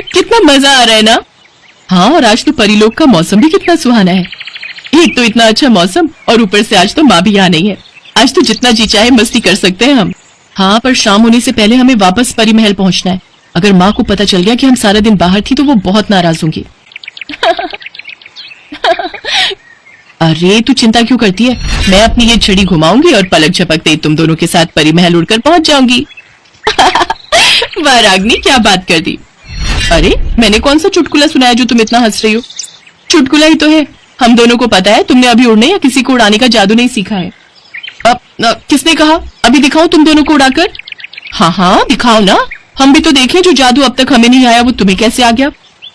कितना मजा आ रहा है ना। हाँ, और आज तो परीलोक का मौसम भी कितना सुहाना है। एक तो इतना अच्छा मौसम और ऊपर से आज तो माँ भी यहाँ नहीं है। आज तो जितना जी चाहे मस्ती कर सकते हैं हम। हाँ, पर शाम होने से पहले हमें वापस परी महल पहुंचना है। अगर माँ को पता चल गया कि हम सारा दिन बाहर थी तो वो बहुत नाराज होंगी। अरे तू चिंता क्यों करती है, मैं अपनी ये छड़ी घुमाऊंगी और पलक झपकते ही तुम दोनों के साथ परी महल उड़कर पहुंच जाऊंगी। वाह रागिनी, क्या बात कर दी। अरे मैंने कौन सा चुटकुला सुनाया जो तुम इतना हंस रही हो? चुटकुला ही तो है। हम दोनों को पता है तुमने अभी उड़ने या किसी को उड़ाने का जादू नहीं सीखा है। किसने कहा? अभी दिखाओ तुम दोनों को उड़ाकर। हाँ हाँ दिखाओ ना, हम भी तो देखें जो जादू अब तक हमें नहीं आया वो तुम्हें कैसे आ गया।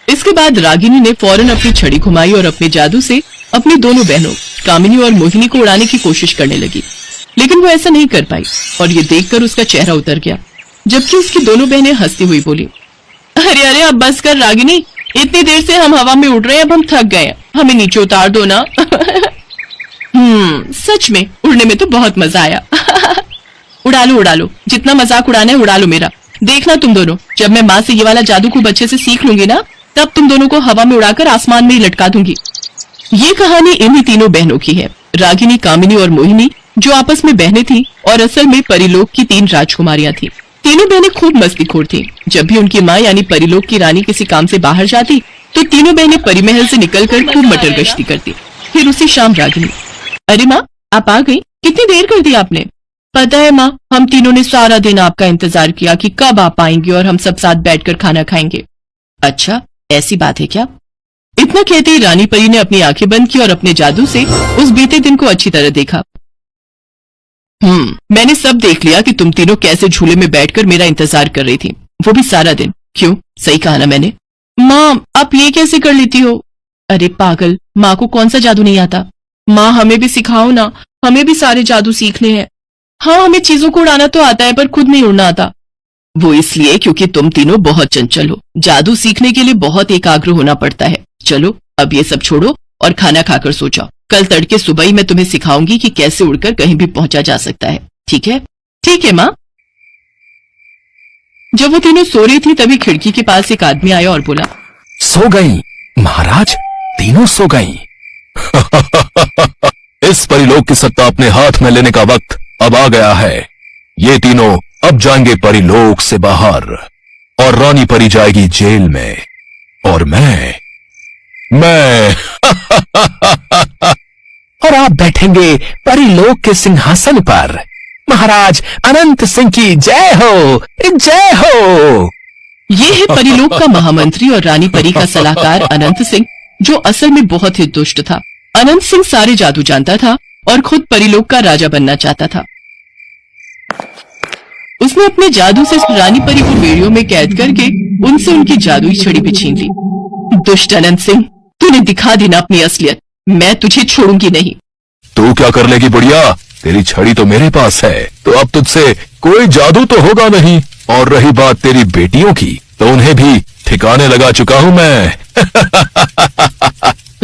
इसके बाद रागिनी ने फौरन अपनी छड़ी घुमाई और अपने जादू से अपनी दोनों बहनों कामिनी और मोहिनी को उड़ाने की कोशिश करने लगी, लेकिन वो ऐसा नहीं कर पाई और ये देखकर उसका चेहरा उतर गया, जबकि उसकी दोनों बहनें हंसती हुई बोली, अरे अरे अब बस कर रागिनी, इतनी देर से हम हवा में उड़ रहे हैं, अब हम थक गए, हमें नीचे उतार दो ना। सच में उड़ने में तो बहुत मजा आया। उड़ा लो, जितना मजाक उड़ाना है उड़ा लो मेरा। देखना तुम दोनों, जब मैं माँ से ये वाला जादू खूब अच्छे से सीख लूंगी ना, तब तुम दोनों को हवा में उड़ाकर आसमान में ही लटका दूंगी। ये कहानी इन्हीं तीनों बहनों की है, रागिनी, कामिनी और मोहिनी, जो आपस में बहनें थी और असल में परीलोक की 3 राजकुमारियां थी। तीनों बहनें खूब मस्तीखोर थी। जब भी उनकी माँ यानी परीलोक की रानी किसी काम से बाहर जाती तो तीनों बहनें परी महल से निकलकर खूब मटर गश्ती करती। फिर उसी शाम रागिनी, अरे माँ आप आ गई, कितनी देर कर दी आपने? पता है माँ, हम तीनों ने सारा दिन आपका इंतजार किया कि कब आप आएंगे और हम सब साथ बैठकर खाना खाएंगे। अच्छा ऐसी बात है क्या? इतना कहते ही रानी परी ने अपनी आंखें बंद की और अपने जादू से उस बीते दिन को अच्छी तरह देखा। मैंने सब देख लिया कि तुम तीनों कैसे झूले में बैठकर मेरा इंतजार कर रही थी, वो भी सारा दिन। क्यों, सही कहा ना मैंने? माँ आप ये कैसे कर लेती हो? अरे पागल, माँ को कौन सा जादू नहीं आता? माँ हमें भी सिखाओ ना, हमें भी सारे जादू सीखने हैं। हाँ हमें चीजों को उड़ाना तो आता है पर खुद नहीं उड़ना आता। वो इसलिए क्योंकि तुम तीनों बहुत चंचल हो, जादू सीखने के लिए बहुत एकाग्र होना पड़ता है। चलो अब ये सब छोड़ो और खाना खाकर सो जाओ। कल तड़के सुबह ही मैं तुम्हें सिखाऊंगी कि कैसे उड़कर कहीं भी पहुंचा जा सकता है। ठीक है? ठीक है माँ। जब वो तीनों सो रही थी तभी खिड़की के पास एक आदमी आया और बोला, सो गई महाराज, तीनों सो गई। इस परीलोक की सत्ता अपने हाथ में लेने का वक्त अब आ गया है। ये तीनों अब जाएंगे परीलोक से बाहर और रानी परी जाएगी जेल में और मैं और आप बैठेंगे परीलोक के सिंहासन पर। महाराज अनंत सिंह की जय हो, जय हो। ये है परीलोक का महामंत्री और रानी परी का सलाहकार अनंत सिंह, जो असल में बहुत ही दुष्ट था। अनंत सिंह सारे जादू जानता था और खुद परीलोक का राजा बनना चाहता था। उसने अपने जादू से रानी परी को बेड़ियों में कैद करके उनसे उनकी जादुई छड़ी भी छीन ली। दुष्ट अनंत सिंह, तूने दिखा दी ना अपनी असलियत, मैं तुझे छोड़ूंगी नहीं। तू क्या कर लेगी बुढ़िया, तेरी छड़ी तो मेरे पास है, तो अब तुझसे कोई जादू तो होगा नहीं। और रही बात तेरी बेटियों की, तो उन्हें भी ठिकाने लगा चुका हूँ मैं।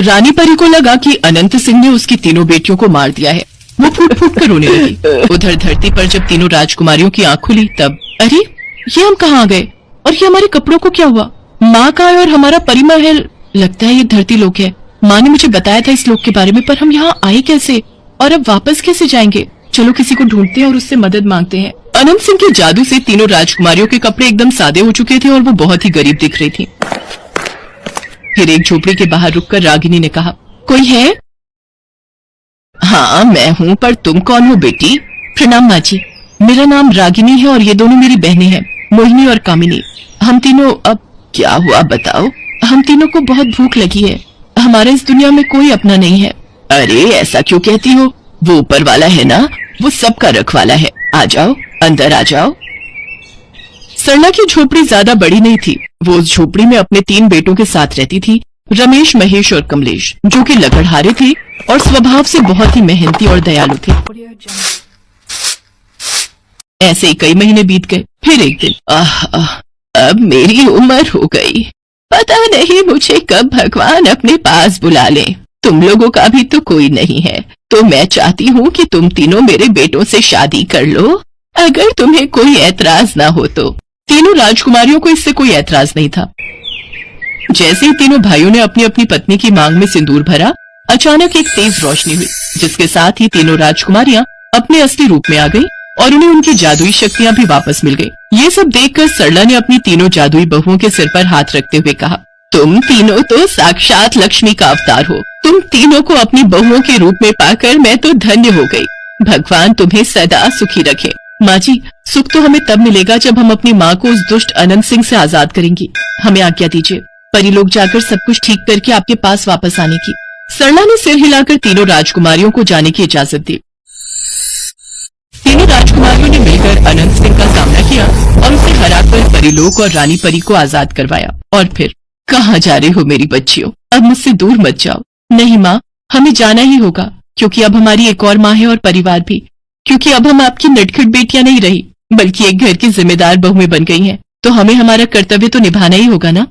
रानी परी को लगा कि अनंत सिंह ने उसकी तीनों बेटियों को मार दिया है। वो फूट फूट कर रोने लगी। उधर धरती पर जब तीनों राजकुमारियों की आंख खुली तब, अरे ये हम कहाँ गए और ये हमारे कपड़ों को क्या हुआ? माँ कहाँ है और हमारा परी महल? लगता है ये धरती लोक है। माँ ने मुझे बताया था इस लोक के बारे में, पर हम यहाँ आए कैसे और अब वापस कैसे जाएंगे? चलो किसी को ढूंढते हैं और उससे मदद मांगते हैं। अनंत सिंह के जादू से तीनों राजकुमारियों के कपड़े एकदम सादे हो चुके थे और वो बहुत ही गरीब दिख रही थी। फिर एक झोपड़ी के बाहर रुककर रागिनी ने कहा, कोई है? हाँ मैं हूँ, पर तुम कौन हो बेटी? प्रणाम माँ जी, मेरा नाम रागिनी है और ये दोनों मेरी बहनें हैं, मोहिनी और कामिनी। हम तीनों, अब क्या हुआ बताओ? हम तीनों को बहुत भूख लगी है, हमारे इस दुनिया में कोई अपना नहीं है। अरे ऐसा क्यों कहती हो? वो ऊपर वाला है ना, वो सबका रखवाला है। आ जाओ, अंदर आ जाओ। सरला की झोपड़ी ज्यादा बड़ी नहीं थी। वो उस झोपड़ी में अपने 3 बेटों के साथ रहती थी, रमेश, महेश और कमलेश, जो कि लकड़हारे थे और स्वभाव से बहुत ही मेहनती और दयालु थे। ऐसे ही कई महीने बीत गए। फिर एक दिन, अब मेरी उम्र हो गई, पता नहीं मुझे कब भगवान अपने पास बुला ले। तुम लोगों का भी तो कोई नहीं है, तो मैं चाहती हूँ कि तुम तीनों मेरे बेटों से शादी कर लो, अगर तुम्हें कोई ऐतराज ना हो तो। तीनों राजकुमारियों को इससे कोई ऐतराज नहीं था। जैसे ही तीनों भाइयों ने अपनी अपनी पत्नी की मांग में सिंदूर भरा, अचानक एक तेज रोशनी हुई, जिसके साथ ही तीनों राजकुमारियां अपने असली रूप में आ गईं और उन्हें उनकी जादुई शक्तियां भी वापस मिल गईं। ये सब देखकर सरला ने अपनी तीनों जादुई बहुओं के सिर पर हाथ रखते हुए कहा, तुम तीनों तो साक्षात लक्ष्मी का अवतार हो। तुम तीनों को अपनी बहुओं के रूप में पाकर मैं तो धन्य हो गई। भगवान तुम्हें सदा सुखी रखे। माँ जी, सुख तो हमें तब मिलेगा जब हम अपनी माँ को उस दुष्ट अनंत सिंह से आजाद करेंगी। हमें आज्ञा दीजिए, परी लोग जाकर सब कुछ ठीक करके आपके पास वापस आने की। सरला ने सिर हिलाकर तीनों राजकुमारियों को जाने की इजाजत दी। तीनों राजकुमारियों ने मिलकर अनंत सिंह का सामना किया और उसे हराकर परीलोक और रानी परी को आजाद करवाया। और फिर, कहाँ जा रहे हो मेरी बच्चियों? अब मुझसे दूर मत जाओ। नहीं माँ, हमें जाना ही होगा, क्योंकि अब हमारी एक और माँ है और परिवार भी। क्योंकि अब हम आपकी नटखट बेटियां नहीं रही, बल्कि एक घर की जिम्मेदार बहुएं बन गई हैं। तो हमें हमारा कर्तव्य तो निभाना ही होगा ना।